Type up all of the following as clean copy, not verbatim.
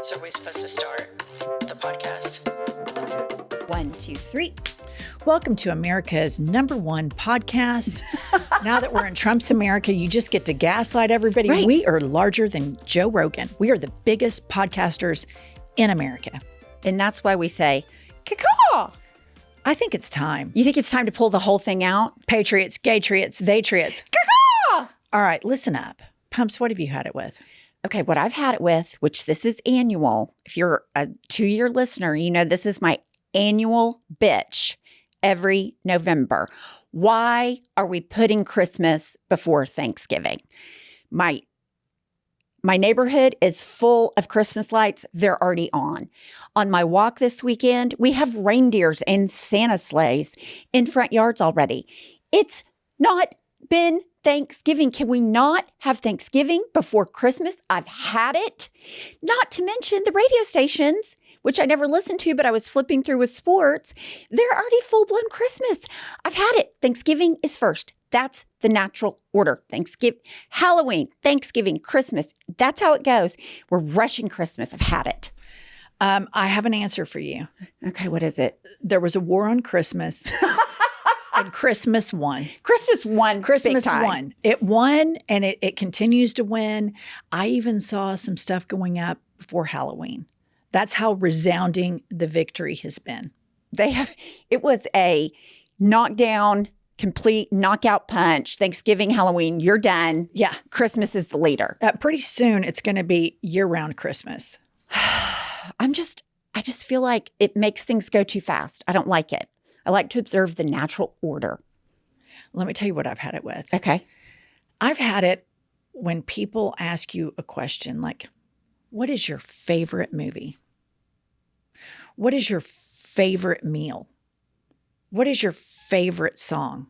So are we supposed to start the podcast? 1, 2, 3. Welcome to America's #1 podcast. Now that we're in Trump's America, you just get to gaslight everybody. Right. We are larger than Joe Rogan. We are the biggest podcasters in America. And that's why we say, caw. I think it's time. You think it's time to pull the whole thing out? Patriots, gay-triots, they-triots. Caw. All right, listen up. Pumps, what have you had it with? Okay, what I've had it with, which this is annual. If you're a 2-year listener, you know this is my annual bitch every November. Why are we putting Christmas before Thanksgiving? My neighborhood is full of Christmas lights. They're already on. On my walk this weekend, we have reindeers and Santa sleighs in front yards already. It's not been Thanksgiving. Can we not have Thanksgiving before Christmas? I've had it. Not to mention the radio stations, which I never listened to, but I was flipping through with sports. They're already full-blown Christmas. I've had it. Thanksgiving is first. That's the natural order. Thanksgiving, Halloween, Thanksgiving, Christmas. That's how it goes. We're rushing Christmas. I've had it. I have an answer for you. Okay, what is it? There was a war on Christmas. And Christmas won. Christmas won. Christmas big time. won. It won, and it continues to win. I even saw some stuff going up before Halloween. That's how resounding the victory has been. It was a knockdown, complete knockout punch. Thanksgiving, Halloween, you're done. Yeah. Christmas is the leader. Pretty soon, it's going to be year-round Christmas. I just feel like it makes things go too fast. I don't like it. I like to observe the natural order. Let me tell you what I've had it with. Okay. I've had it when people ask you a question like, what is your favorite movie? What is your favorite meal? What is your favorite song?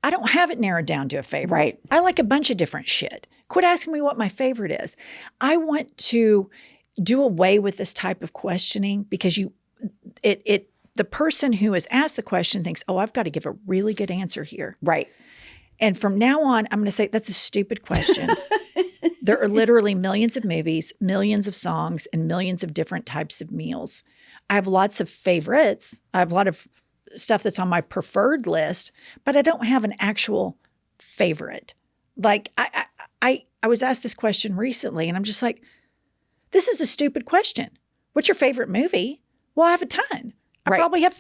I don't have it narrowed down to a favorite. Right. I like a bunch of different shit. Quit asking me what my favorite is. I want to do away with this type of questioning because the person who has asked the question thinks, oh, I've got to give a really good answer here. Right. And from now on, I'm going to say that's a stupid question. There are literally millions of movies, millions of songs, and millions of different types of meals. I have lots of favorites. I have a lot of stuff that's on my preferred list, but I don't have an actual favorite. Like I was asked this question recently, and I'm just like, this is a stupid question. What's your favorite movie? Well, I have a ton. I probably have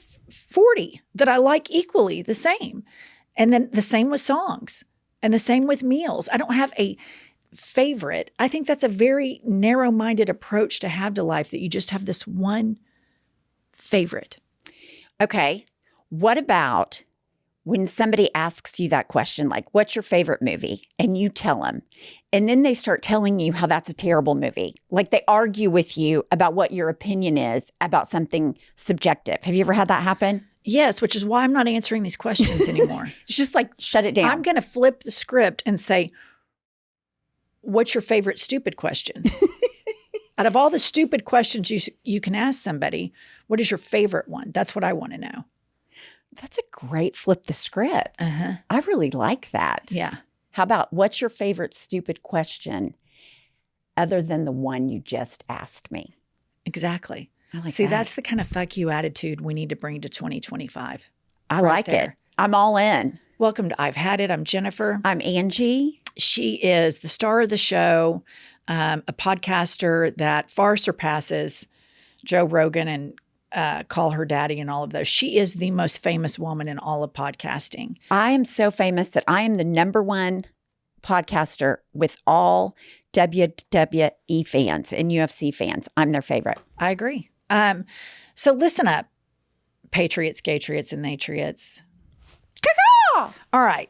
40 that I like equally the same. And then the same with songs and the same with meals. I don't have a favorite. I think that's a very narrow-minded approach to have to life, that you just have this one favorite. Okay. What about when somebody asks you that question, like, what's your favorite movie? And you tell them, and then they start telling you how that's a terrible movie. Like they argue with you about what your opinion is about something subjective. Have you ever had that happen? Yes, which is why I'm not answering these questions anymore. It's just like, shut it down. I'm going to flip the script and say, what's your favorite stupid question? Out of all the stupid questions you can ask somebody, what is your favorite one? That's what I want to know. That's a great flip the script. Uh-huh. I really like that. Yeah. How about, what's your favorite stupid question other than the one you just asked me? Exactly. I like See, that. that's the kind of fuck you attitude we need to bring to 2025. I right like there. it. I'm all in. Welcome to I've Had It. I'm Jennifer. I'm Angie. She is the star of the show, a podcaster that far surpasses Joe Rogan and Call Her Daddy and all of those. She is the most famous woman in all of podcasting. I am so famous that I am the #1 podcaster with all WWE fans and UFC fans. I'm their favorite. I agree. So listen up, patriots, gay-triots, and they-triots. Caw! All right.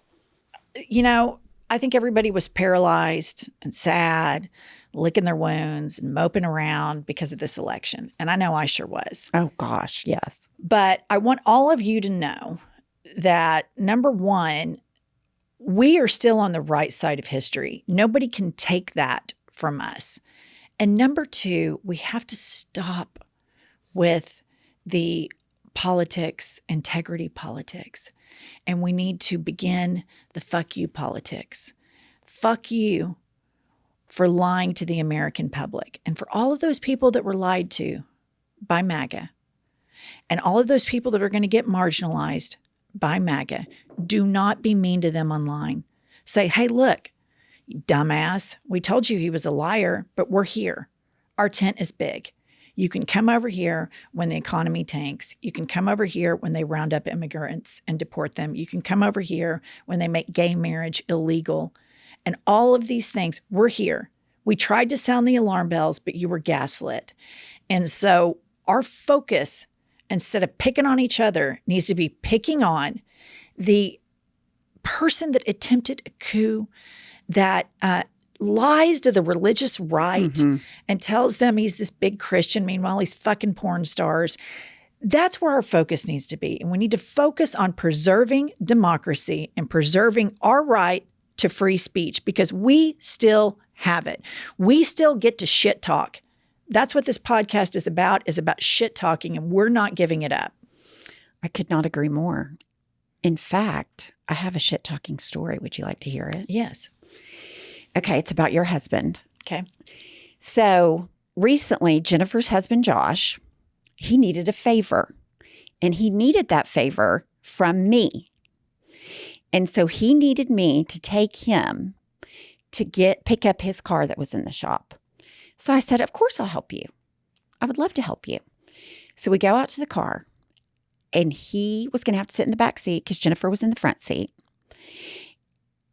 You know, I think everybody was paralyzed and sad, licking their wounds and moping around because of this election. And I know I sure was. Oh, gosh, yes. But I want all of you to know that, number one, we are still on the right side of history. Nobody can take that from us. And number two, we have to stop with the politics, integrity politics. And we need to begin the fuck you politics. Fuck you for lying to the American public. And for all of those people that were lied to by MAGA, and all of those people that are going to get marginalized by MAGA, do not be mean to them online. Say, hey, look, you dumbass, we told you he was a liar, but we're here. Our tent is big. You can come over here when the economy tanks. You can come over here when they round up immigrants and deport them. You can come over here when they make gay marriage illegal. And all of these things, we're here. We tried to sound the alarm bells, but you were gaslit. And so our focus, instead of picking on each other, needs to be picking on the person that attempted a coup, that lies to the religious right and tells them he's this big Christian. Meanwhile, he's fucking porn stars. That's where our focus needs to be. And we need to focus on preserving democracy and preserving our right to free speech, because we still have it. We still get to shit talk. That's what this podcast is about shit talking, and we're not giving it up. I could not agree more. In fact, I have a shit talking story. Would you like to hear it? Yes. Okay, it's about your husband. Okay. So recently, Jennifer's husband, Josh, he needed a favor, and he needed that favor from me. And so he needed me to take him to pick up his car that was in the shop. So I said, of course I'll help you. I would love to help you. So we go out to the car, and he was going to have to sit in the back seat because Jennifer was in the front seat.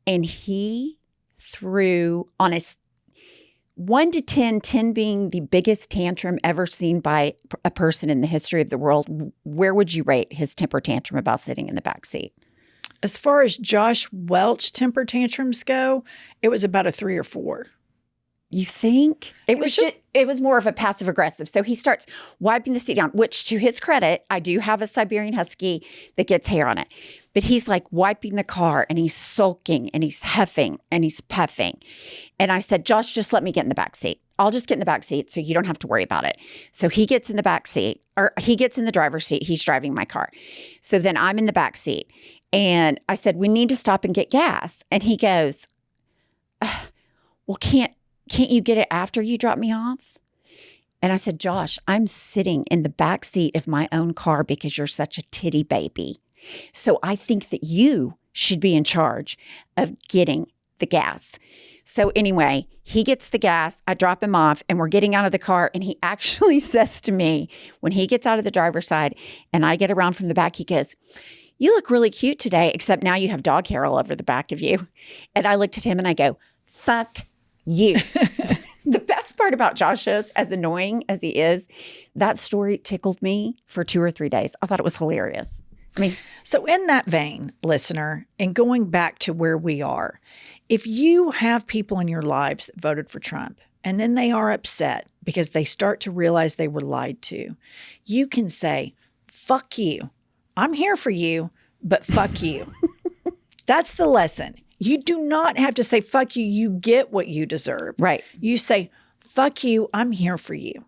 And he threw on a 1 to 10, 10 being the biggest tantrum ever seen by a person in the history of the world. Where would you rate his temper tantrum about sitting in the back seat? As far as Josh Welch temper tantrums go, it was about a 3 or 4. You think? It was more of a passive aggressive. So he starts wiping the seat down, which to his credit, I do have a Siberian Husky that gets hair on it. But he's like wiping the car, and he's sulking, and he's huffing, and he's puffing. And I said, Josh, just let me get in the back seat. I'll just get in the back seat so you don't have to worry about it. So he gets in the back seat, or he gets in the driver's seat. He's driving my car. So then I'm in the back seat. And I said, we need to stop and get gas. And he goes, well, can't you get it after you drop me off? And I said, Josh, I'm sitting in the back seat of my own car because you're such a titty baby. So I think that you should be in charge of getting the gas. So anyway, he gets the gas, I drop him off, and we're getting out of the car. And he actually says to me, when he gets out of the driver's side and I get around from the back, he goes, you look really cute today, except now you have dog hair all over the back of you. And I looked at him and I go, fuck you. The best part about Josh is, as annoying as he is, that story tickled me for 2 or 3 days. I thought it was hilarious. So in that vein, listener, and going back to where we are, if you have people in your lives that voted for Trump, and then they are upset because they start to realize they were lied to, you can say, fuck you. I'm here for you, but fuck you. That's the lesson. You do not have to say, fuck you. You get what you deserve. Right. You say, fuck you. I'm here for you.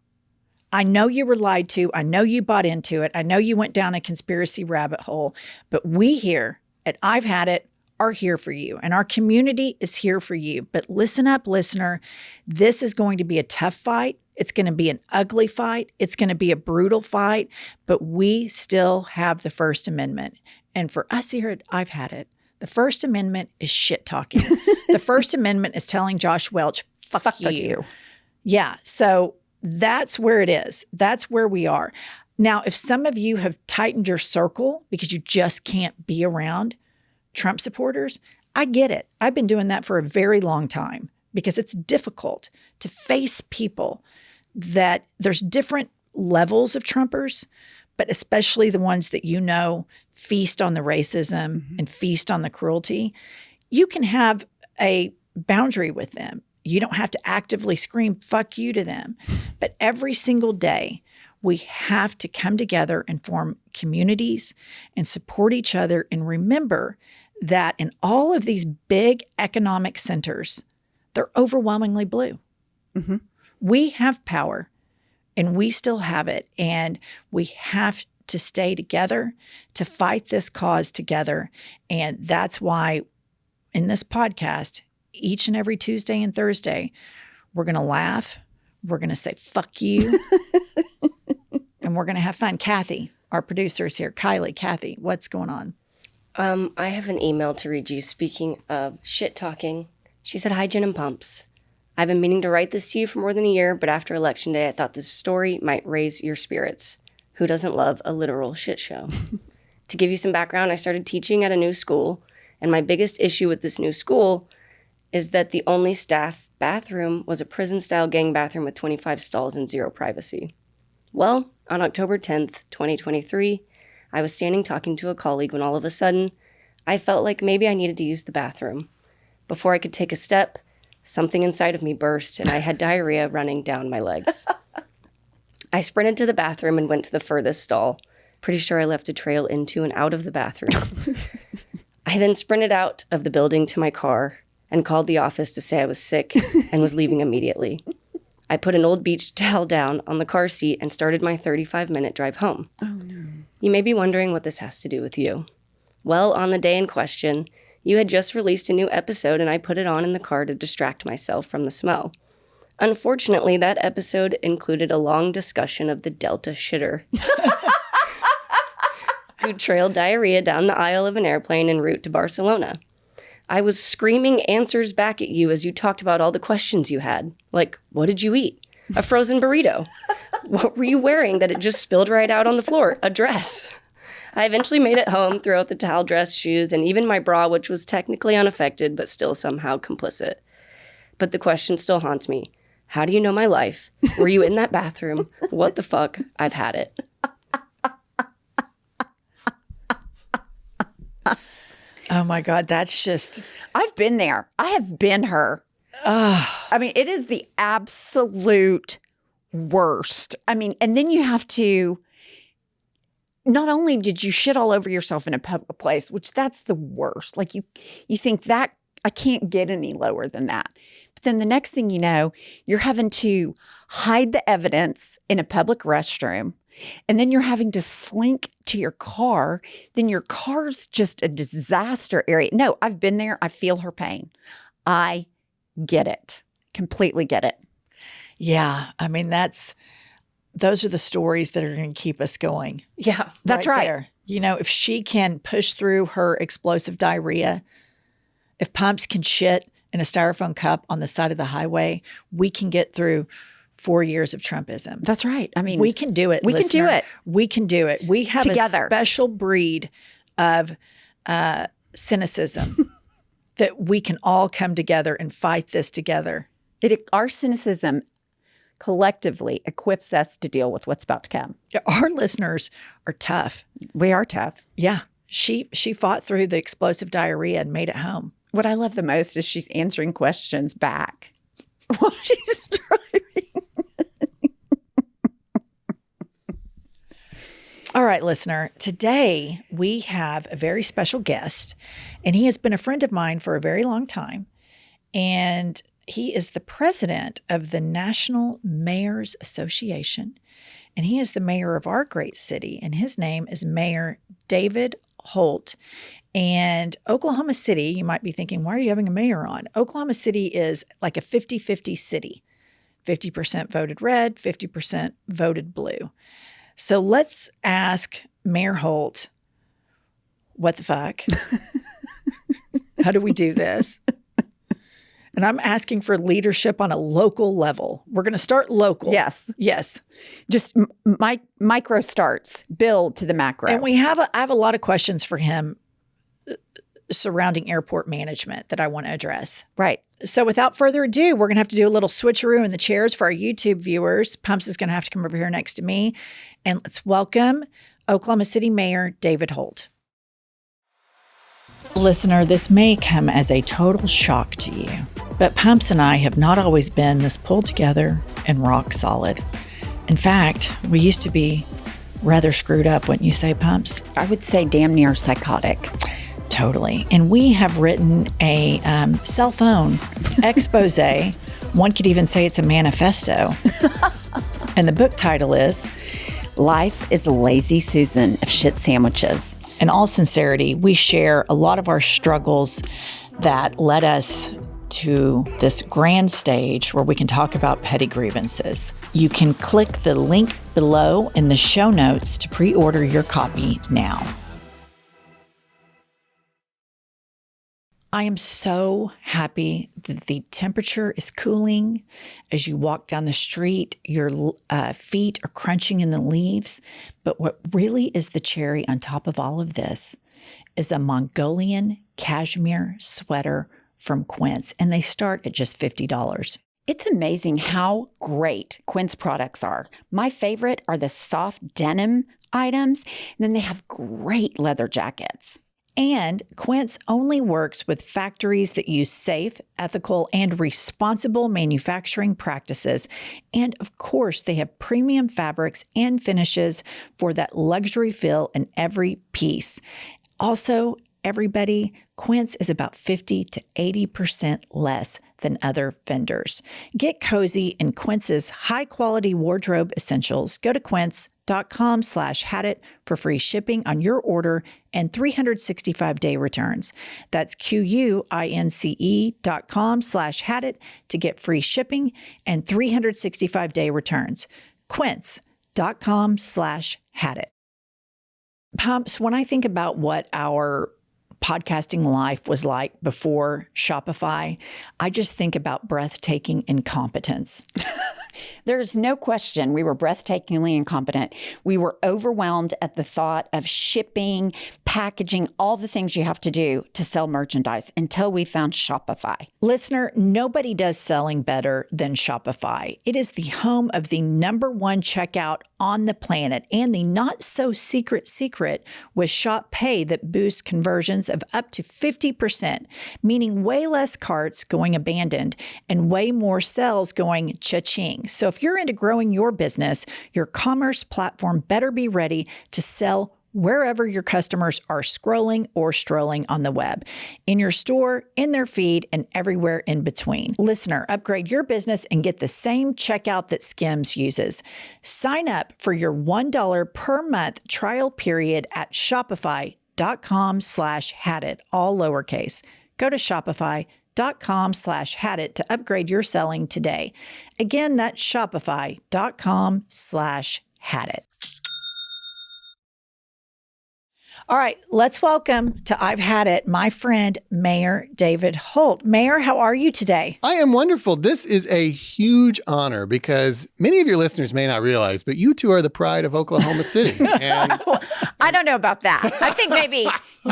I know you were lied to. I know you bought into it. I know you went down a conspiracy rabbit hole, but we here at I've Had It are here for you, and our community is here for you. But listen up, listener. This is going to be a tough fight. It's going to be an ugly fight. It's going to be a brutal fight, but we still have the First Amendment. And for us here at I've Had It, the First Amendment is shit talking. The First Amendment is telling Josh Welch, fuck you. Yeah. So that's where it is. That's where we are. Now, if some of you have tightened your circle because you just can't be around Trump supporters, I get it. I've been doing that for a very long time because it's difficult to face people that there's different levels of Trumpers, but especially the ones that you know feast on the racism and feast on the cruelty. You can have a boundary with them. You don't have to actively scream fuck you to them. But every single day, we have to come together and form communities and support each other and remember that in all of these big economic centers, they're overwhelmingly blue. Mm-hmm. We have power and we still have it. And we have to stay together to fight this cause together. And that's why in this podcast, each and every Tuesday and Thursday. We're going to laugh. We're going to say, fuck you. And we're going to have fun. Kathy, our producer, is here. Kylie, Kathy, what's going on? I have an email to read you. Speaking of shit talking, she said, "Hi, Jen and Pumps. I've been meaning to write this to you for more than a year, but after Election Day, I thought this story might raise your spirits. Who doesn't love a literal shit show?" To give you some background, I started teaching at a new school, and my biggest issue with this new school is that the only staff bathroom was a prison-style gang bathroom with 25 stalls and 0 privacy. Well, on October 10th, 2023, I was standing talking to a colleague when all of a sudden, I felt like maybe I needed to use the bathroom. Before I could take a step, something inside of me burst and I had diarrhea running down my legs. I sprinted to the bathroom and went to the furthest stall. Pretty sure I left a trail into and out of the bathroom. I then sprinted out of the building to my car and called the office to say I was sick and was leaving immediately. I put an old beach towel down on the car seat and started my 35-minute drive home. Oh, no. You may be wondering what this has to do with you. Well, on the day in question, you had just released a new episode and I put it on in the car to distract myself from the smell. Unfortunately, that episode included a long discussion of the Delta shitter who trailed diarrhea down the aisle of an airplane en route to Barcelona. I was screaming answers back at you as you talked about all the questions you had. Like, what did you eat? A frozen burrito. What were you wearing that it just spilled right out on the floor? A dress. I eventually made it home, threw out the towel, dress, shoes, and even my bra, which was technically unaffected, but still somehow complicit. But the question still haunts me. How do you know my life? Were you in that bathroom? What the fuck? I've had it. Oh my God, that's just... I've been there. I have been her. I mean, it is the absolute worst. I mean, and then you have to, not only did you shit all over yourself in a public place, which that's the worst. Like you think that I can't get any lower than that. But then the next thing you know, you're having to hide the evidence in a public restroom. And then you're having to slink to your car. Then your car's just a disaster area. No, I've been there. I feel her pain. I get it. Completely get it. Yeah. I mean, those are the stories that are going to keep us going. Yeah. That's right. There. You know, if she can push through her explosive diarrhea, if Pumps can shit in a styrofoam cup on the side of the highway, we can get through 4 years of Trumpism. That's right. I mean, we can do it. We listener. can do it. We can do it. We have together. A special breed of cynicism that we can all come together and fight this together. Our cynicism collectively equips us to deal with what's about to come. Our listeners are tough. We are tough. Yeah. She fought through the explosive diarrhea and made it home. What I love the most is she's answering questions back while she's driving. All right, listener. Today we have a very special guest, and he has been a friend of mine for a very long time. And he is the president of the National Mayors Association, and he is the mayor of our great city, and his name is Mayor David Holt. And Oklahoma City, you might be thinking, why are you having a mayor on? Oklahoma City is like a 50-50 city. 50% voted red, 50% voted blue. So let's ask Mayor Holt, what the fuck? How do we do this? And I'm asking for leadership on a local level. We're going to start local. Yes. Yes. Just micro starts, build to the macro. And I have a lot of questions for him surrounding airport management that I want to address. Right. So without further ado, we're going to have to do a little switcheroo in the chairs for our YouTube viewers. Pumps is going to have to come over here next to me. And let's welcome Oklahoma City Mayor David Holt. Listener, this may come as a total shock to you, but Pumps and I have not always been this pulled together and rock solid. In fact, we used to be rather screwed up, wouldn't you say, Pumps? I would say damn near psychotic. Totally. And we have written a cell phone expose. One could even say it's a manifesto. And the book title is Life is a Lazy Susan of Shit Sandwiches. In all sincerity, we share a lot of our struggles that led us to this grand stage where we can talk about petty grievances. You can click the link below in the show notes to pre-order your copy now. I am so happy that the temperature is cooling. As you walk down the street, your feet are crunching in the leaves. But what really is the cherry on top of all of this is a Mongolian cashmere sweater from Quince, and they start at just $50. It's amazing how great Quince products are. My favorite are the soft denim items, and then they have great leather jackets. And Quince only works with factories that use safe, ethical, and responsible manufacturing practices. And of course, they have premium fabrics and finishes for that luxury feel in every piece. Also, everybody, Quince is about 50 to 80% less than other vendors. Get cozy in Quince's high-quality wardrobe essentials. Go to quince.com/hadit for free shipping on your order and 365-day returns. That's QUINCE.com/hadit to get free shipping and 365-day returns. Quince.com/hadit. Pumps, when I think about what our podcasting life was like before Shopify, I just think about breathtaking incompetence. There's no question we were breathtakingly incompetent. We were overwhelmed at the thought of shipping, packaging, all the things you have to do to sell merchandise until we found Shopify. Listener, nobody does selling better than Shopify. It is the home of the #1 checkout on the planet and the not so secret with Shop Pay that boosts conversions of up to 50%, meaning way less carts going abandoned and way more sales going cha-ching. So if you're into growing your business, your commerce platform better be ready to sell wherever your customers are scrolling or strolling on the web, in your store, in their feed, and everywhere in between. Listener, upgrade your business and get the same checkout that Skims uses. Sign up for your $1 per month trial period at shopify.com/hadit, all lowercase. Go to shopify.com/hadit to upgrade your selling today. Again, that's shopify.com/hadit. All right, let's welcome to I've Had It, my friend, Mayor David Holt. Mayor, how are you today? I am wonderful. This is a huge honor because many of your listeners may not realize, but you two are the pride of Oklahoma City. And I don't know about that. I think maybe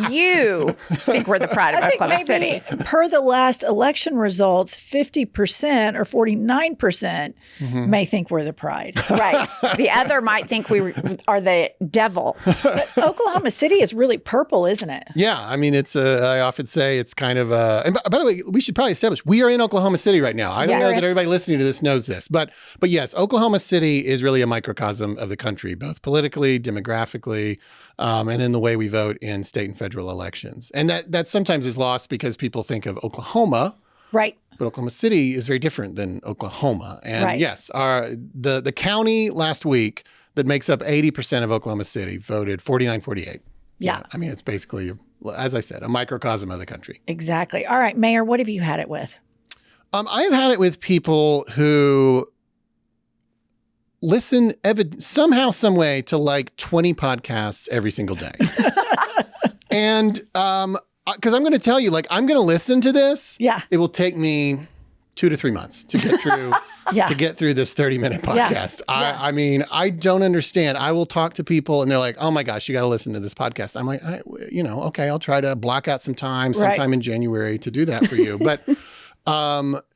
you think we're the pride of Oklahoma City. Per the last election results, 50% or 49% may think we're the pride. Right. The other might think we are the devil. But Oklahoma City is really purple, isn't it? yeah, I mean, I often say it's kind of and by the way, we should probably establish we are in Oklahoma City right now. I don't know that everybody listening to this knows this, but yes, Oklahoma City is really a microcosm of the country, both politically, demographically, and in the way we vote in state and federal elections. And that sometimes is lost because people think of Oklahoma. Right. But Oklahoma City is very different than Oklahoma. And yes, the county last week that makes up 80% of Oklahoma City voted 49-48. Yeah. I mean, it's basically, as I said, a microcosm of the country. Exactly. All right, Mayor, what have you had it with? I have had it with people who listen somehow, some way to like 20 podcasts every single day. And because I'm going to tell you, like, I'm going to listen to this. Yeah. It will take me 2 to 3 months to get through to get through this 30-minute podcast. Yeah. I mean, I don't understand. I will talk to people and they're like, oh my gosh, you got to listen to this podcast. I'm like, okay, I'll try to block out some time sometime in January to do that for you.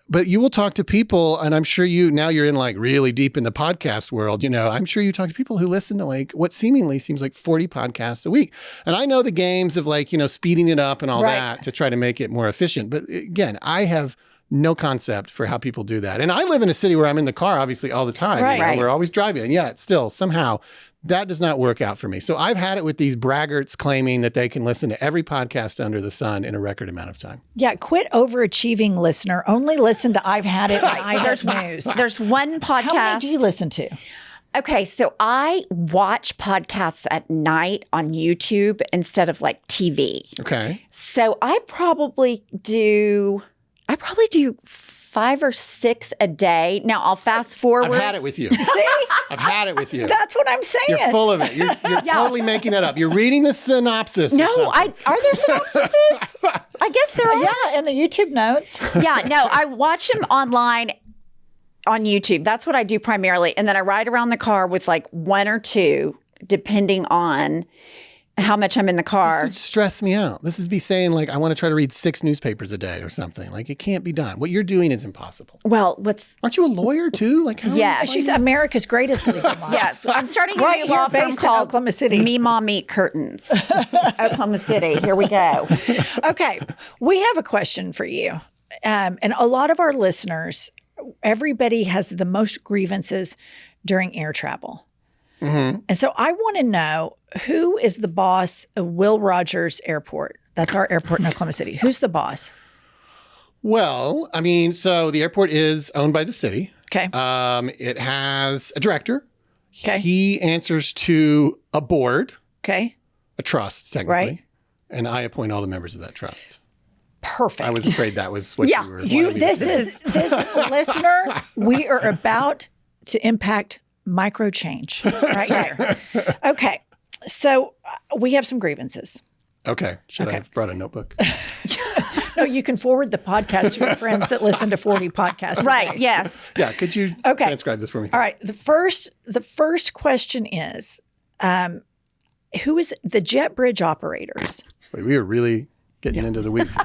But you will talk to people, and I'm sure now you're in like really deep in the podcast world, I'm sure you talk to people who listen to like what seemingly seems like 40 podcasts a week. And I know the games of like, speeding it up and all that to try to make it more efficient. But again, I have no concept for how people do that. And I live in a city where I'm in the car, obviously, all the time. Right. We're always driving. And yet still somehow that does not work out for me. So I've had it with these braggarts claiming that they can listen to every podcast under the sun in a record amount of time. Yeah, quit overachieving, listener. Only listen to I've Had It and I've News. There's one podcast. How many do you listen to? Okay, so I watch podcasts at night on YouTube instead of like TV. Okay. So I probably do I probably do 5 or 6 a day. Now I'll fast forward. I've had it with you. See? I've had it with you. That's what I'm saying. You're full of it. You're totally making that up. You're reading the synopsis. No, are there synopsises? I guess there are. Yeah, in the YouTube notes. Yeah, no, I watch them online on YouTube. That's what I do primarily. And then I ride around the car with like 1 or 2, depending on how much I'm in the car. This would stress me out. This is me saying like, I want to try to read 6 newspapers a day or something. Like it can't be done. What you're doing is impossible. Well, Aren't you a lawyer too? Like how? Yeah, She's America's greatest legal mind. Yeah, so I'm starting a Right new here, law firm based in called Oklahoma City. Me Mom Meet Curtains. Oklahoma City. Here we go. Okay, we have a question for you. And a lot of our listeners, everybody has the most grievances during air travel. Mm-hmm. And so I want to know, who is the boss of Will Rogers Airport? That's our airport in Oklahoma City. Who's the boss? Well, I mean, so the airport is owned by the city. Okay. It has a director. Okay. He answers to a board, Okay. a trust, technically. Right. And I appoint all the members of that trust. Perfect. I was afraid that was what Yeah, you were wanting me to This say. is listener. We are about to impact micro change right here. Okay. So we have some grievances. Okay. Should I Okay. have brought a notebook? No, you can forward the podcast to your friends that listen to 40 podcasts. a Right, day. yes. Yeah. Could you Okay. transcribe this for me? All right. The first question is, who is the jet bridge operators? Wait, we are really getting into the weeds.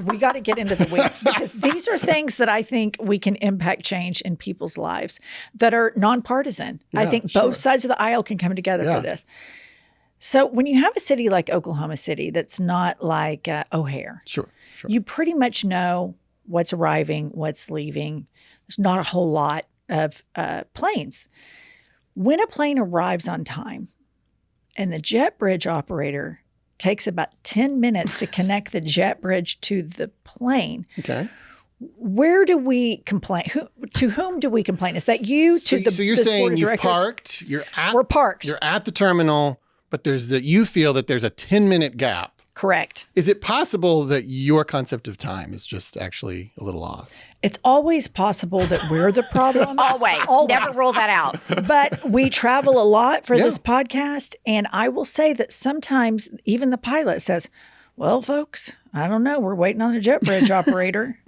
We got to get into the weeds because these are things that I think we can impact change in people's lives that are nonpartisan. I Yeah, think sure. both sides of the aisle can come together Yeah. for this. So when you have a city like Oklahoma City that's not like O'Hare, Sure. you pretty much know what's arriving, what's leaving. There's not a whole lot of planes. When a plane arrives on time and the jet bridge operator takes about 10 minutes to connect the jet bridge to the plane, Okay. where do we complain? To whom do we complain? Is that you? So, To the so you're this board saying of you've directors? parked, We're parked. you're at the terminal, but you feel that there's a 10-minute gap. Correct. Is it possible that your concept of time is just actually a little off? It's always possible that we're the problem. Always. Never rule that out. But we travel a lot for Yeah. this podcast. And I will say that sometimes even the pilot says, well, folks, I don't know. We're waiting on the jet bridge operator.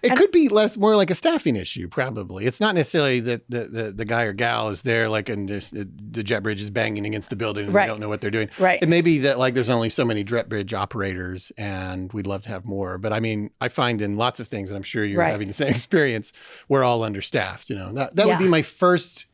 It could be more like a staffing issue, probably. It's not necessarily that the guy or gal is there, like, and just the jet bridge is banging against the building and Right. they don't know what they're doing. Right. It may be that, like, there's only so many jet bridge operators and we'd love to have more. But I mean, I find in lots of things, and I'm sure you're Right. having the same experience, we're all understaffed. You know, that would be Yeah. my first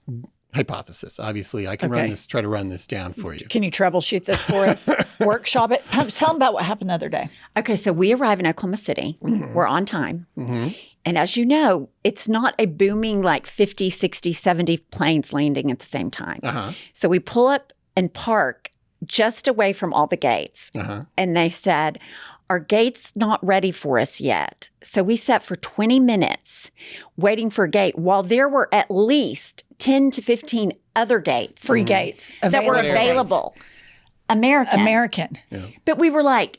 hypothesis. Obviously, I can Okay. try to run this down for you. Can you troubleshoot this for us? Workshop it. Tell them about what happened the other day. Okay, so we arrive in Oklahoma City. We're on time. Mm-hmm. And as you know, it's not a booming like 50, 60, 70 planes landing at the same time. Uh-huh. So we pull up and park just away from all the gates. Uh-huh. And they said, our gate's not ready for us yet. So we sat for 20 minutes waiting for a gate while there were at least 10 to 15 other gates Free gates. that were available. American. Yeah. But we were like,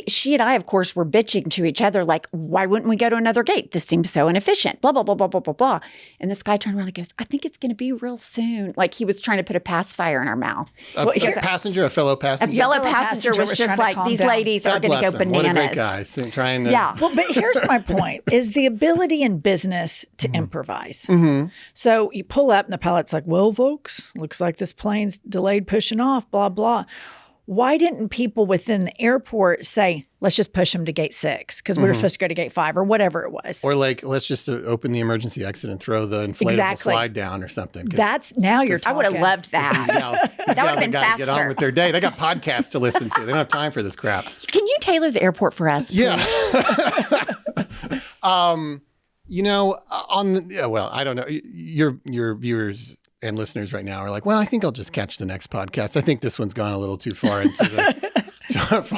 she and I, of course, were bitching to each other, like, why wouldn't we go to another gate? This seems so inefficient, blah, blah, blah, blah, blah, blah, blah. And this guy turned around and goes, I think it's going to be real soon. Like he was trying to put a pacifier in our mouth. A fellow A passenger. fellow fellow passenger passenger was was just trying to like, calm these down. ladies are God going to bless go him. bananas. What a great guy. Trying to. Yeah. Well, but here's my point, is the ability in business to improvise. Mm-hmm. So you pull up and the pilot's like, well, folks, looks like this plane's delayed pushing off, blah, blah. Why didn't people within the airport say, let's just push them to gate 6 because we were supposed to go to gate 5 or whatever it was? Or like, let's just open the emergency exit and throw the inflatable Exactly. slide down or something. 'Cause That's now you're I talking. would have loved these that. gals, That would've been gotta get on faster. with their day. They got podcasts to listen to. They don't have time for this crap. Can you tailor the airport for us? Please? Yeah. You know, well, I don't know. Your viewers and listeners right now are like, well, I think I'll just catch the next podcast. I think this one's gone a little too far into the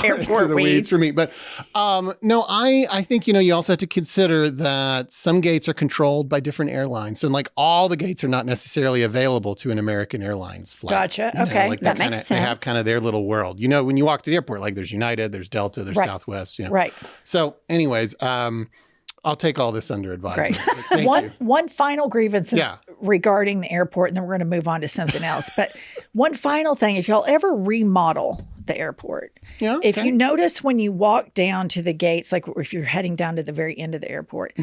Airport weeds weeds. for me. But no, I think, you know, you also have to consider that some gates are controlled by different airlines. And like all the gates are not necessarily available to an American Airlines flight. Gotcha. You know, Okay. like That they makes They have sense. kind of their little world. You know, when you walk to the airport, like there's United, there's Delta, there's Right. Southwest, you know. Right. So anyways, I'll take all this under advisement. Great. Thank you. One final grievance Yeah. regarding the airport, and then we're going to move on to something else. But one final thing, if y'all ever remodel the airport, Yeah, if okay. you notice when you walk down to the gates, like if you're heading down to the very end of the airport,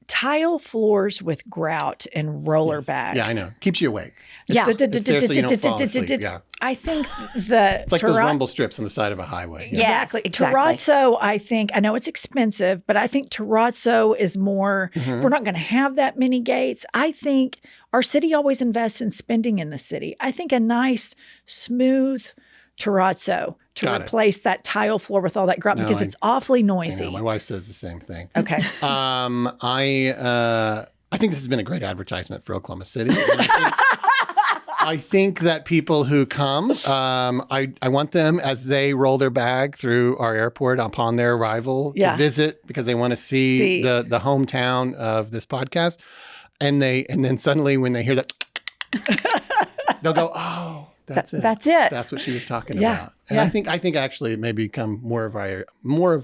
tile floors with grout and roller bags. Yeah, I know. Keeps you awake. Yeah. It's there so you don't fall asleep. Yeah. I think the It's like those rumble strips on the side of a highway. Yeah. Exactly. exactly. Terrazzo, I think, I know it's expensive, but I think terrazzo is more, we're not going to have that many gates. I think our city always invests in spending in the city. I think a nice, smooth terrazzo to Got it. replace that tile floor with all that grout because it's awfully I noisy. know, my wife says the same thing. Okay. I think this has been a great advertisement for Oklahoma City. And I think that people who come, I want them as they roll their bag through our airport upon their arrival to visit because they want to see the hometown of this podcast. And then suddenly when they hear that, they'll go, oh, that's it. That's it. That's what she was talking Yeah. about. And I think actually it may become more of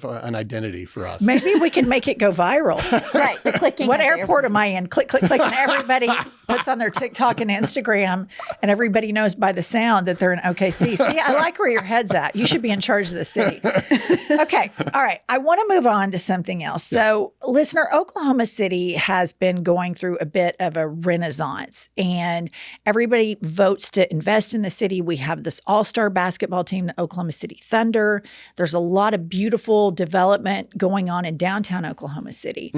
an identity for us. Maybe we can make it go viral. Right. The clicking. What of the airport am I in? Click, click, click. And everybody puts on their TikTok and Instagram, and everybody knows by the sound that they're in OKC. See, I like where your head's at. You should be in charge of the city. Okay. All right. I want to move on to something else. So, listener, Oklahoma City has been going through a bit of a renaissance, and everybody votes to invest in the city. We have this all-star basketball team, the Oklahoma City Thunder. There's a lot of beautiful development going on in downtown Oklahoma City.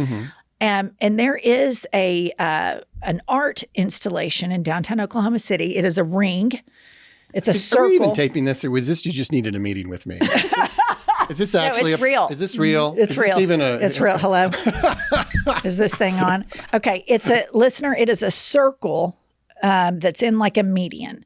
And there is an art installation in downtown Oklahoma City. It is a ring. It's a circle. Are we even taping this, or was this you just needed a meeting with me? Is this actually it's real. Is this real? It's is real. This even It's real. Hello. Is this thing on? Okay. It's a listener. It is a circle that's in like a median.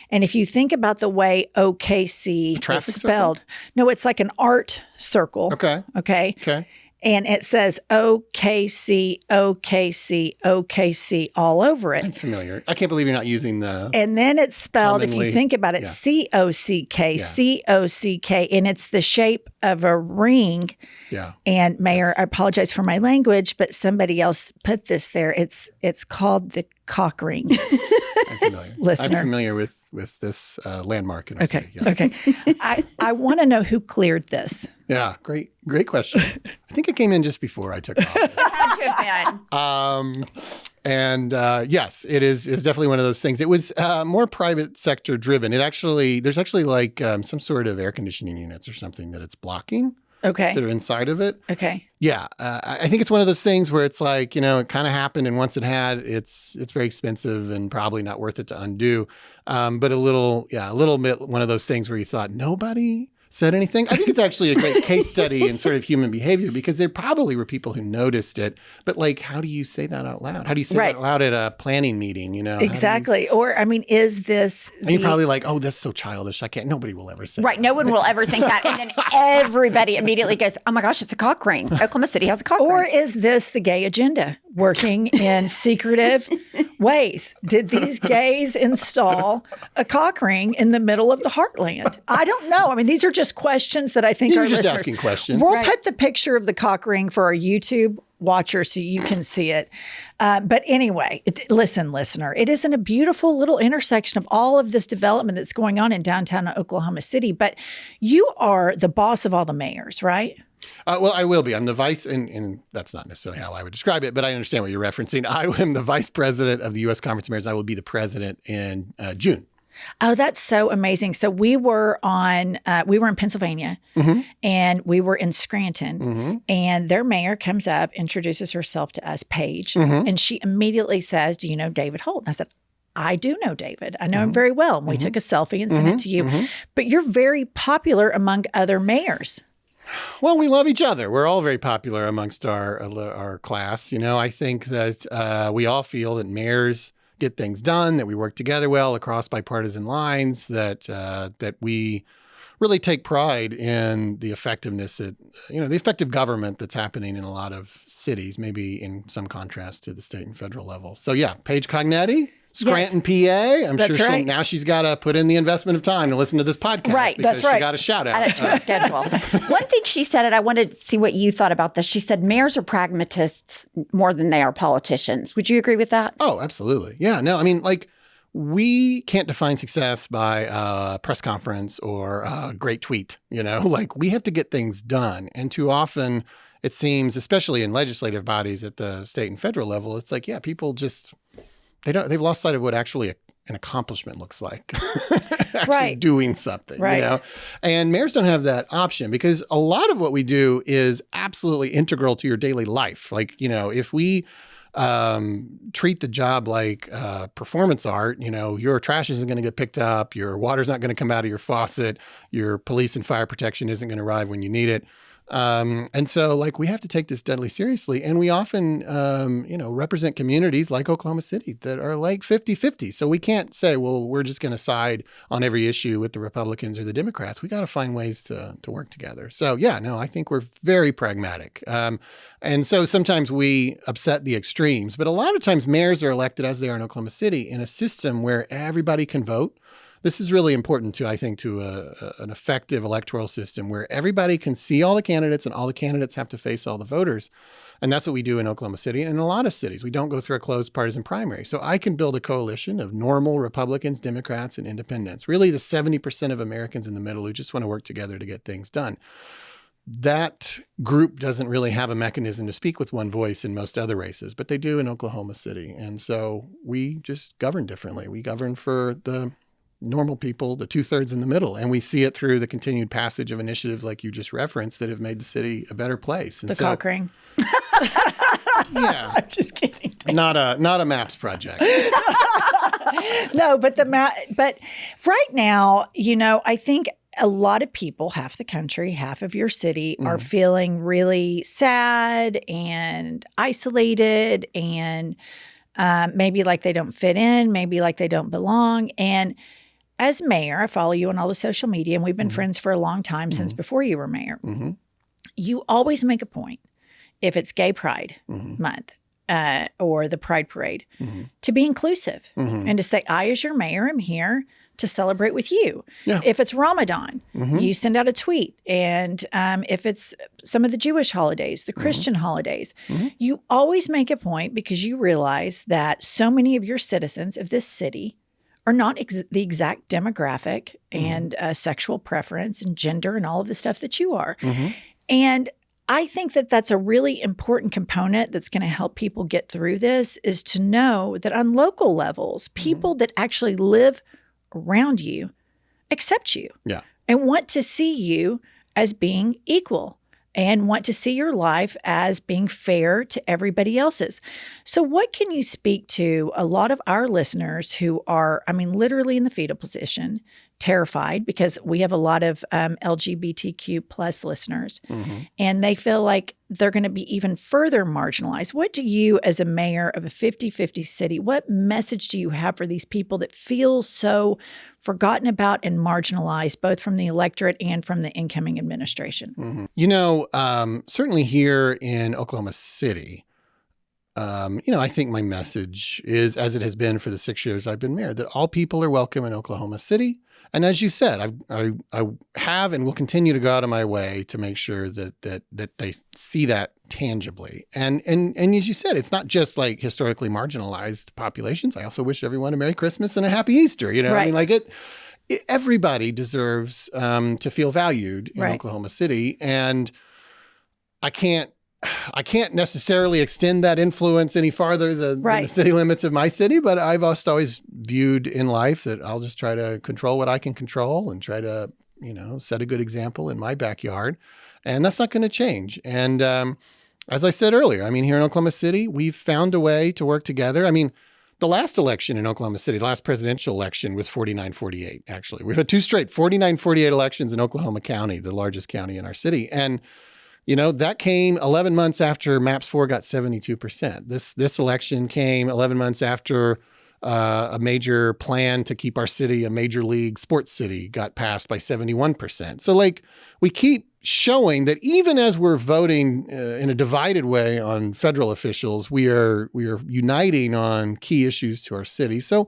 And if you think about the way OKC is spelled, no, it's like an art circle. Okay. Okay. Okay. And it says OKC, OKC, OKC all over it. I'm familiar. I can't believe you're not using the. And then it's spelled, if you commonly- think about it, COCK, COCK, and it's the shape of a ring. Yeah. And Mayor, I apologize for my language, but somebody else put this there. It's called the cock ring. I'm familiar. Listener. I'm familiar with this landmark in our Okay. city. Yes. Okay. I want to know who cleared this. Yeah. Great question. I think it came in just before I took off. Had to have been. And yes, it is definitely one of those things. It was more private sector driven. There's actually like some sort of air conditioning units or something that it's blocking Okay. that are inside of it. Okay. Yeah, I think it's one of those things where it's like, it kind of happened, and once it had, it's very expensive and probably not worth it to undo. But a little bit one of those things where you thought nobody said anything. I think it's actually a great case study in sort of human behavior because there probably were people who noticed it. But like, how do you say that out loud? How do you say that out loud at a planning meeting? Exactly. Or, I mean, is this. And you're probably like, oh, that's so childish. Nobody will ever say Right. that. No one will ever think that. And then everybody immediately goes, oh my gosh, it's a cock ring. Oklahoma City has a cock Or ring. is this the gay agenda working in secretive ways? Did these gays install a cock ring in the middle of the heartland? I don't know. I mean, these are just questions that I think You're our just listeners. asking questions. We'll put the picture of the cock ring for our YouTube watcher so you can see it. But anyway, listen, listener, it isn't a beautiful little intersection of all of this development that's going on in downtown Oklahoma City. But you are the boss of all the mayors, right? Well, I will be. I'm the vice, and that's not necessarily how I would describe it, but I understand what you're referencing. I am the vice president of the U.S. Conference of Mayors. I will be the president in June. Oh, that's so amazing. So we were in Pennsylvania and we were in Scranton and their mayor comes up, introduces herself to us, Paige, and she immediately says, do you know David Holt? And I said, I do know David. I know him very well. And we took a selfie and sent it to you. But you're very popular among other mayors. Well, we love each other. We're all very popular amongst our class. I think that we all feel that mayors get things done, that we work together well across bipartisan lines, that we really take pride in the effectiveness the effective government that's happening in a lot of cities, maybe in some contrast to the state and federal level. So yeah, Paige Cognetti, Scranton, PA. I'm That's sure right. now she's got to put in the investment of time to listen to this podcast. Right, because that's right. She got a shout out. Add it to our schedule. One thing she said, and I wanted to see what you thought about this. She said mayors are pragmatists more than they are politicians. Would you agree with that? Oh, absolutely. Yeah. No, I mean, like, we can't define success by a press conference or a great tweet, like we have to get things done. And too often it seems, especially in legislative bodies at the state and federal level, it's like, yeah, people just, they've lost sight of what actually an accomplishment looks like. Actually doing something, And mayors don't have that option because a lot of what we do is absolutely integral to your daily life. Like, if we treat the job like performance art, your trash isn't going to get picked up, your water's not going to come out of your faucet, your police and fire protection isn't going to arrive when you need it. And so like we have to take this deadly seriously. And we often, represent communities like Oklahoma City that are like 50-50. So we can't say, well, we're just going to side on every issue with the Republicans or the Democrats. We got to find ways to work together. So yeah, no, I think we're very pragmatic. And so sometimes we upset the extremes, but a lot of times mayors are elected as they are in Oklahoma City in a system where everybody can vote. This is really important to an effective electoral system where everybody can see all the candidates and all the candidates have to face all the voters. And that's what we do in Oklahoma City and in a lot of cities. We don't go through a closed partisan primary. So I can build a coalition of normal Republicans, Democrats, and independents, really the 70% of Americans in the middle who just want to work together to get things done. That group doesn't really have a mechanism to speak with one voice in most other races, but they do in Oklahoma City. And so we just govern differently. We govern for the normal people, the 2/3 in the middle. And we see it through the continued passage of initiatives like you just referenced that have made the city a better place. And the cock ring. Yeah. I'm just kidding. Not a maps project. No, but but right now, I think a lot of people, half the country, half of your city are feeling really sad and isolated and maybe like they don't fit in, maybe like they don't belong. And as mayor, I follow you on all the social media, and we've been friends for a long time since before you were mayor. You always make a point, if it's Gay Pride Month or the Pride Parade, to be inclusive and to say, I, as your mayor, am here to celebrate with you. Yeah. If it's Ramadan, you send out a tweet. And if it's some of the Jewish holidays, the Christian holidays, you always make a point because you realize that so many of your citizens of this city are not the exact demographic and sexual preference and gender and all of the stuff that you are. And I think that that's a really important component that's going to help people get through this, is to know that on local levels, people that actually live around you accept you and want to see you as being equal and want to see your life as being fair to everybody else's. So what can you speak to a lot of our listeners who are, literally in the fetal position, terrified, because we have a lot of LGBTQ plus listeners, and they feel like they're going to be even further marginalized. What do you, as a mayor of a 50-50 city, what message do you have for these people that feel so forgotten about and marginalized, both from the electorate and from the incoming administration? Certainly here in Oklahoma City, I think my message is, as it has been for the 6 years I've been mayor, that all people are welcome in Oklahoma City. And as you said, I have and will continue to go out of my way to make sure that they see that tangibly. And as you said, it's not just like historically marginalized populations. I also wish everyone a Merry Christmas and a Happy Easter. Right. Everybody deserves to feel valued in Oklahoma City, and I can't necessarily extend that influence any farther than the city limits of my city, but I've also always viewed in life that I'll just try to control what I can control and try to, set a good example in my backyard. And that's not going to change. And as I said earlier, here in Oklahoma City, we've found a way to work together. The last election in Oklahoma City, the last presidential election, was 49-48, actually. We've had two straight 49-48 elections in Oklahoma County, the largest county in our city. And that came 11 months after MAPS 4 got 72%. This election came 11 months after a major plan to keep our city a major league sports city got passed by 71%. So we keep showing that even as we're voting in a divided way on federal officials, we are uniting on key issues to our city. So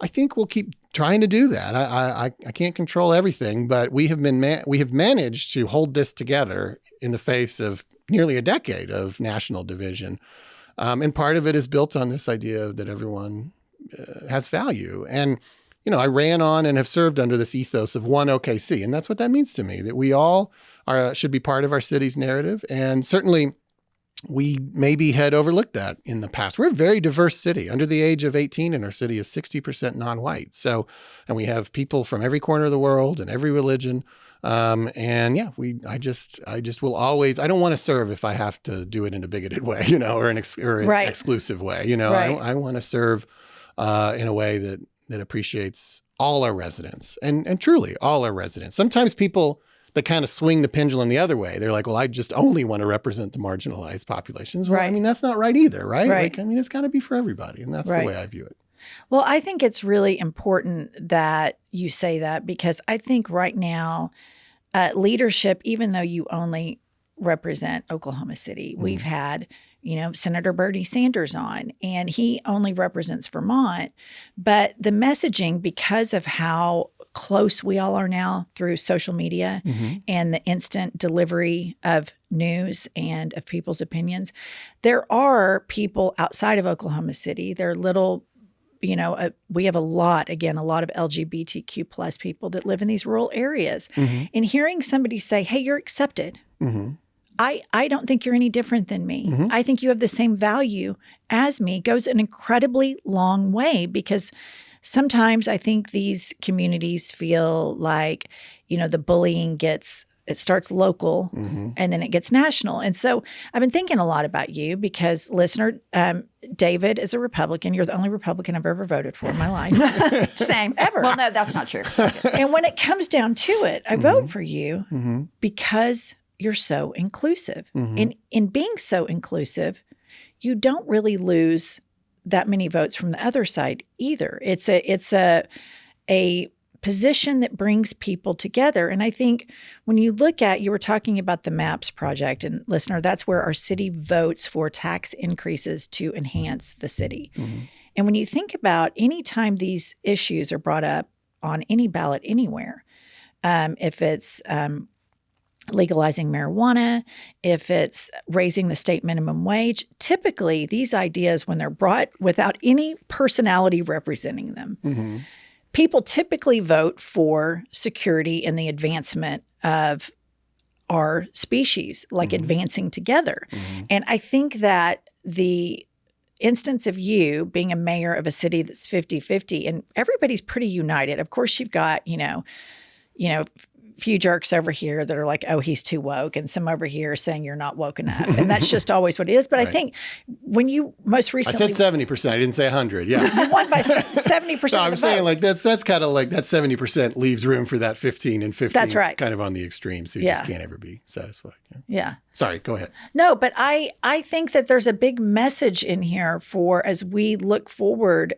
I think we'll keep trying to do that. I can't control everything, but we have managed to hold this together in the face of nearly a decade of national division. And part of it is built on this idea that everyone has value. And, I ran on and have served under this ethos of one OKC. And that's what that means to me, that we all should be part of our city's narrative. And certainly we maybe had overlooked that in the past. We're a very diverse city. Under the age of 18 in our city is 60% non-white. So, and we have people from every corner of the world and every religion. I just will always, I don't want to serve if I have to do it in a bigoted way, or an exclusive way. I want to serve in a way that appreciates all our residents and truly all our residents. Sometimes people that kind of swing the pendulum the other way, they're like, well, I just only want to represent the marginalized populations. Well, Right. That's not right either, right? Right. It's got to be for everybody. And that's Right. the way I view it. Well, I think it's really important that you say that, because I think right now, leadership, even though you only represent Oklahoma City, we've had, Senator Bernie Sanders on, and he only represents Vermont. But the messaging, because of how close we all are now through social media and the instant delivery of news and of people's opinions, there are people outside of Oklahoma City. There are little, we have a lot of LGBTQ plus people that live in these rural areas. And hearing somebody say, hey, you're accepted. I don't think you're any different than me. I think you have the same value as me, goes an incredibly long way, because sometimes I think these communities feel like, the bullying it starts local and then it gets national. And so I've been thinking a lot about you because, listener, David is a Republican. You're the only Republican I've ever voted for in my life. Same. Ever. Well, no, that's not true. And when it comes down to it, I vote for you because you're so inclusive. And in being so inclusive, you don't really lose that many votes from the other side either. It's a position that brings people together. And I think when you look at, you were talking about the MAPS project, and listener, that's where our city votes for tax increases to enhance the city. And when you think about any time these issues are brought up on any ballot anywhere, if it's legalizing marijuana, if it's raising the state minimum wage, typically these ideas, when they're brought without any personality representing them, people typically vote for security and the advancement of our species, like advancing together. And I think that the instance of you being a mayor of a city that's 50-50, and everybody's pretty united. Of course, you've got, few jerks over here that are like, oh, he's too woke, and some over here saying you're not woke enough. And that's just always what it is. But I think when you most recently... I said 70%. I didn't say 100. Yeah. You won by 70%. No, I'm saying like that's kind of like that 70% leaves room for that 15 and 15. That's right. Kind of on the extreme. So you just can't ever be satisfied. Yeah. Sorry, go ahead. No, but I think that there's a big message in here for, as we look forward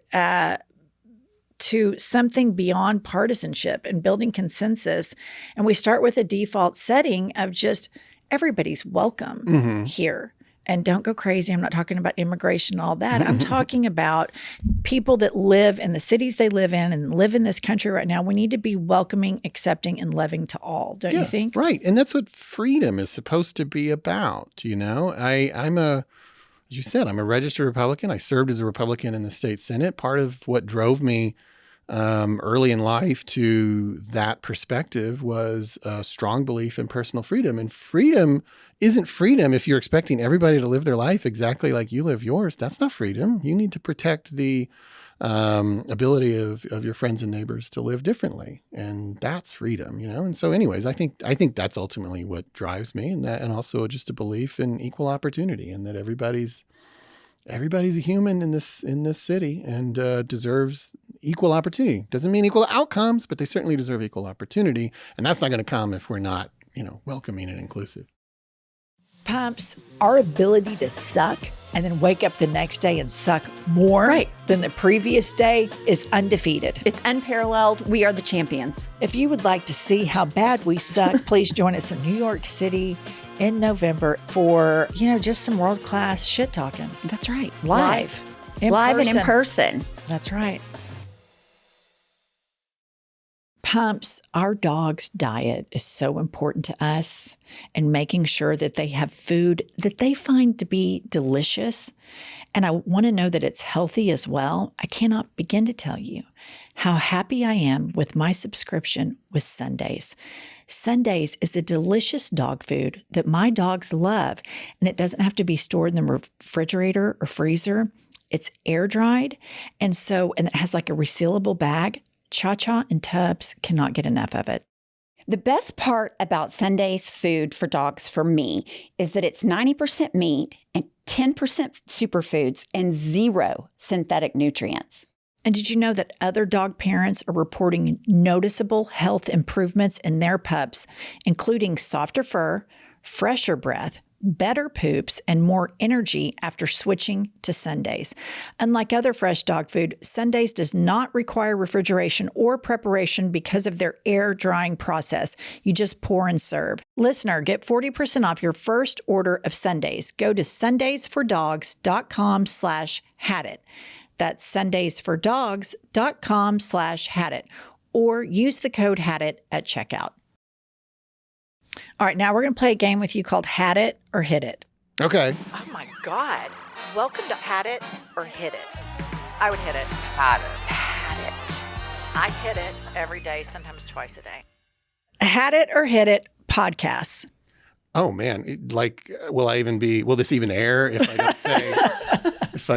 to something beyond partisanship and building consensus. And we start with a default setting of just everybody's welcome here. And don't go crazy. I'm not talking about immigration and all that. I'm talking about people that live in the cities they live in and live in this country right now. We need to be welcoming, accepting, and loving to all. Don't you think? Right. And that's what freedom is supposed to be about. As you said, I'm a registered Republican. I served as a Republican in the state Senate. Part of what drove me early in life to that perspective was a strong belief in personal freedom. And freedom isn't freedom if you're expecting everybody to live their life exactly like you live yours. That's not freedom. You need to protect the ability of your friends and neighbors to live differently. And that's freedom, And so anyways, I think that's ultimately what drives me, and also just a belief in equal opportunity, and that everybody's a human in this city and deserves equal opportunity. Doesn't mean equal outcomes, but they certainly deserve equal opportunity. And that's not going to come if we're not, welcoming and inclusive. Pumps, our ability to suck and then wake up the next day and suck more than the previous day is undefeated. It's unparalleled. We are the champions. If you would like to see how bad we suck, please join us in New York City in November for, just some world-class shit talking. That's right. Live And in person. That's right. Pumps, our dog's diet is so important to us, and making sure that they have food that they find to be delicious. And I want to know that it's healthy as well. I cannot begin to tell you how happy I am with my subscription with Sundays. Sundays is a delicious dog food that my dogs love, and it doesn't have to be stored in the refrigerator or freezer. It's air dried, and it has like a resealable bag. Cha-Cha and Tubbs cannot get enough of it. The best part about Sunday's food for dogs for me is that it's 90% meat and 10% superfoods and 0 synthetic nutrients. And did you know that other dog parents are reporting noticeable health improvements in their pups, including softer fur, fresher breath, better poops, and more energy after switching to Sundays? Unlike other fresh dog food, Sundays does not require refrigeration or preparation because of their air drying process. You just pour and serve. Listener, get 40% off your first order of Sundays. Go to sundaysfordogs.com/hadit. That's sundaysfordogs.com/hadit, or use the code HADIT at checkout. All right, now we're going to play a game with you called Had It or Hit It. Okay. Oh my God. Welcome to Had It or Hit It. I would hit it. Had it. Had it. I hit it every day, sometimes twice a day. Had It or Hit It podcasts. Oh man, will this even air if I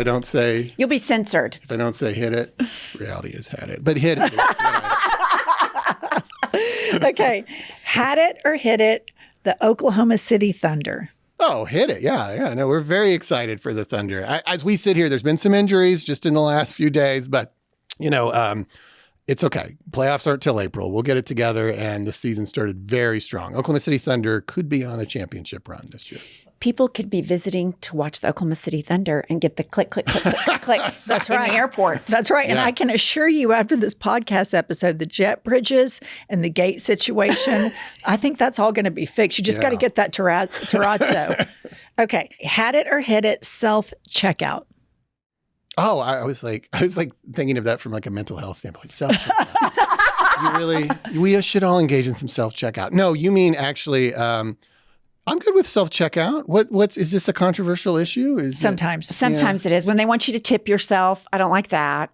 don't say, You'll be censored. if I don't say hit it? Reality is had it. But hit it is Okay. Had it or hit it, the Oklahoma City Thunder. Oh, hit it. Yeah. No, we're very excited for the Thunder. As we sit here, there's been some injuries just in the last few days, but, it's okay. Playoffs aren't till April. We'll get it together, and the season started very strong. Oklahoma City Thunder could be on a championship run this year. People could be visiting to watch the Oklahoma City Thunder and get the click, click, click, click, click, click. That's in right. the airport. That's right. And Yeah. I can assure you after this podcast episode, the jet bridges and the gate situation, I think that's all going to be fixed. You just got to get that terrazzo. Okay. Had it or hit it, self-checkout. Oh, I was thinking of that from like a mental health standpoint. We should all engage in some self-checkout. No, you mean actually, I'm good with self-checkout. Is this a controversial issue? Sometimes Sometimes it is. When they want you to tip yourself, I don't like that.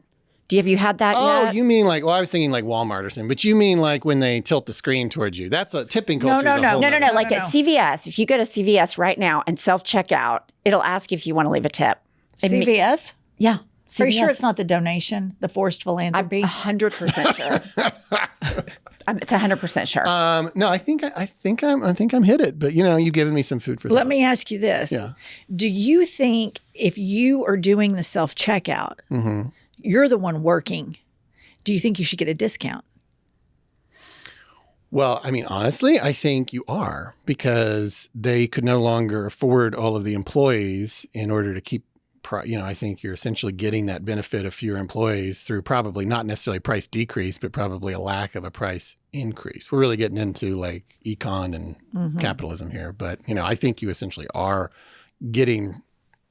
Have you had that yet? Oh, you mean I was thinking like Walmart or something, but you mean like when they tilt the screen towards you. That's a tipping culture. No. Like at CVS, if you go to CVS right now and self-checkout, it'll ask you if you want to leave a tip. CVS? Yeah. Are you sure it's not the donation, the forced philanthropy? I'm 100% sure. It's 100% sure. No, I think I'm hit it, but you've given me some food for thought. Let me ask you this. Yeah. Do you think if you are doing the self-checkout, you're the one working, do you think you should get a discount? Well, I mean, honestly, I think you are, because they could no longer afford all of the employees in order to keep, I think you're essentially getting that benefit of fewer employees through probably not necessarily price decrease, but probably a lack of a price increase. We're really getting into like econ and capitalism here. But, I think you essentially are getting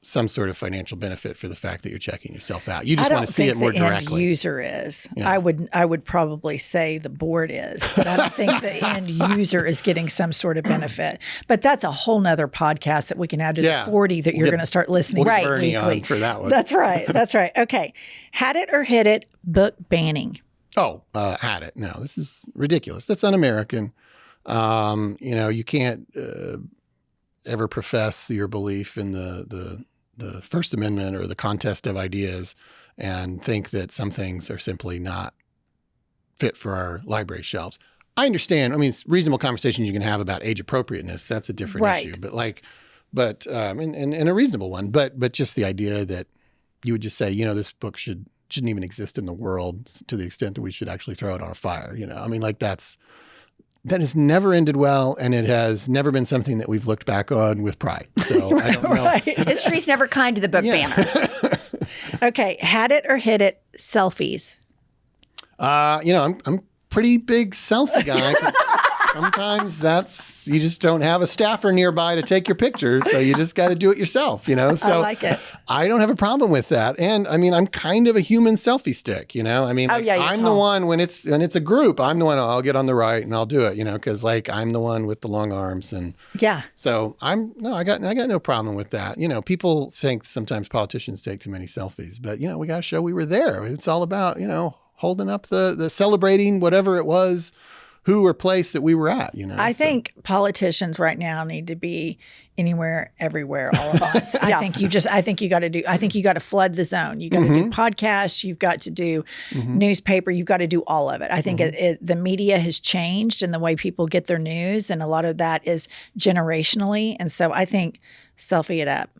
some sort of financial benefit for the fact that you're checking yourself out. You just want to see it more directly. I don't think the end user is. Yeah. I would probably say the board is, but I don't think the end user is getting some sort of benefit. But that's a whole nother podcast that we can add to the 40 that you're going to start listening we'll to get Bernie weekly. on for that one. That's right. That's right. Okay. Had it or hit it, book banning. Oh, had it. No, this is ridiculous. That's un-American. You can't ever profess your belief in the First Amendment or the contest of ideas and think that some things are simply not fit for our library shelves. I understand. I mean, it's reasonable conversations you can have about age appropriateness. That's a different issue. But and a reasonable one. But just the idea that you would just say, this book shouldn't even exist in the world to the extent that we should actually throw it on a fire. I mean, like that's has never ended well, and it has never been something that we've looked back on with pride. So I don't know. Right. History's never kind to the book banners. Okay, had it or hit it, selfies. I'm pretty big selfie guy. 'Cause sometimes you just don't have a staffer nearby to take your pictures, so you just got to do it yourself, So I like it. I don't have a problem with that, and I mean, I'm kind of a human selfie stick, I mean, you're I'm the tall. one when it's a group, I'm the one. I'll get on the right and I'll do it, because I'm the one with the long arms, and Yeah. so I got no problem with that. People think sometimes politicians take too many selfies, but we got to show we were there. It's all about holding up the celebrating whatever it was, who or place that we were at, I think politicians right now need to be anywhere, everywhere, all at once. I think you got to flood the zone. You got to do podcasts. You've got to do newspaper. You've got to do all of it. I think the media has changed in the way people get their news, and a lot of that is generationally. And so I think selfie it up.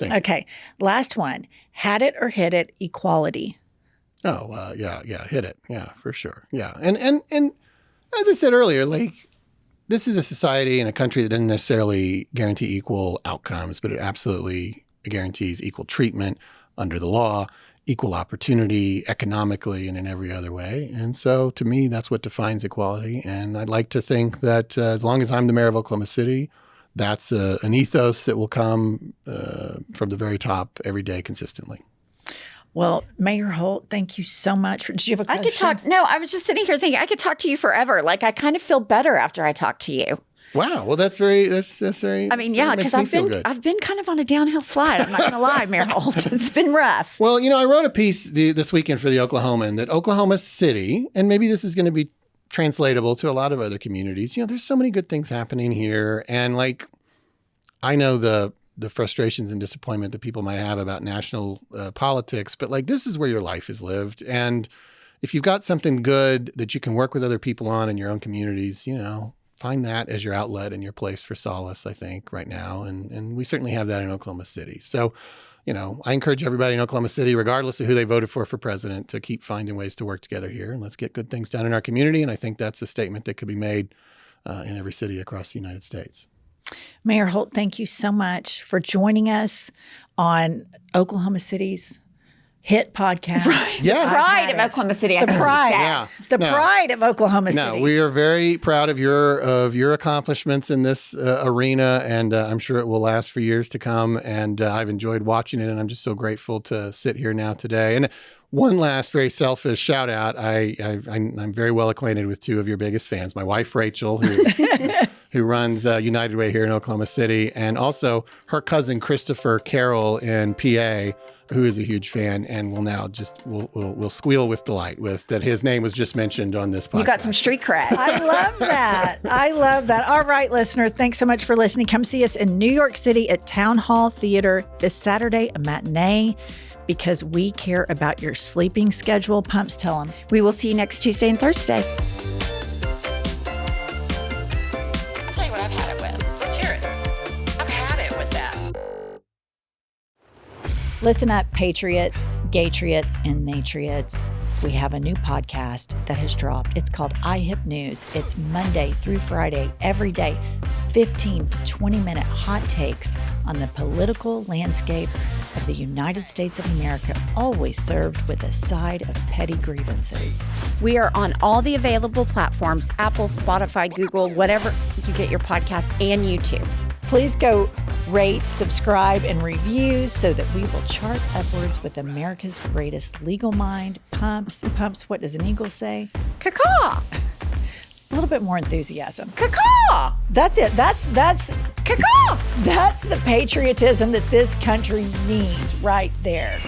Okay, last one. Had it or hit it, equality. Oh, yeah, hit it. Yeah, for sure. Yeah. And as I said earlier, this is a society and a country that doesn't necessarily guarantee equal outcomes, but it absolutely guarantees equal treatment under the law, equal opportunity economically and in every other way. And so to me, that's what defines equality. And I'd like to think that as long as I'm the mayor of Oklahoma City, that's an ethos that will come from the very top every day consistently. Well, Mayor Holt, thank you so much. Did you have a question? I could talk. No, I was just sitting here thinking I could talk to you forever. I kind of feel better after I talk to you. Wow. Well, that's very. I mean, yeah, because I've been kind of on a downhill slide. I'm not going to lie, Mayor Holt. It's been rough. Well, I wrote a piece this weekend for the Oklahoman that Oklahoma City, and maybe this is going to be translatable to a lot of other communities. There's so many good things happening here, and I know the frustrations and disappointment that people might have about national politics, but this is where your life is lived. And if you've got something good that you can work with other people on in your own communities, find that as your outlet and your place for solace, I think, right now. And we certainly have that in Oklahoma City. So, I encourage everybody in Oklahoma City, regardless of who they voted for president, to keep finding ways to work together here. And let's get good things done in our community. And I think that's a statement that could be made in every city across the United States. Mayor Holt, thank you so much for joining us on Oklahoma City's hit podcast. Right. Yeah. The pride of Oklahoma City. The pride. Yeah. Pride of Oklahoma City. No, we are very proud of your accomplishments in this arena, and I'm sure it will last for years to come. And I've enjoyed watching it, and I'm just so grateful to sit here now today. And one last very selfish shout out. I'm very well acquainted with two of your biggest fans. My wife, Rachel, who runs United Way here in Oklahoma City, and also her cousin, Christopher Carroll in PA, who is a huge fan and will now will squeal with delight with that his name was just mentioned on this podcast. You got some street cred. I love that. I love that. All right, listener, thanks so much for listening. Come see us in New York City at Town Hall Theater this Saturday, a matinee, because we care about your sleeping schedule. Pumps, tell them. We will see you next Tuesday and Thursday. I'll tell you what I've had it with. Let's hear it. I've had it with that. Listen up, patriots, gaytriots, and natriots. We have a new podcast that has dropped. It's called iHip News. It's Monday through Friday, every day, 15 to 20-minute hot takes on the political landscape of the United States of America, always served with a side of petty grievances. We are on all the available platforms, Apple, Spotify, Google, whatever you get your podcasts, and YouTube. Please go rate, subscribe, and review so that we will chart upwards with America's greatest legal mind. Pumps, what does an eagle say? Caw-caw! A little bit more enthusiasm. Caw-caw! That's it. That's Caw-caw! That's the patriotism that this country needs right there.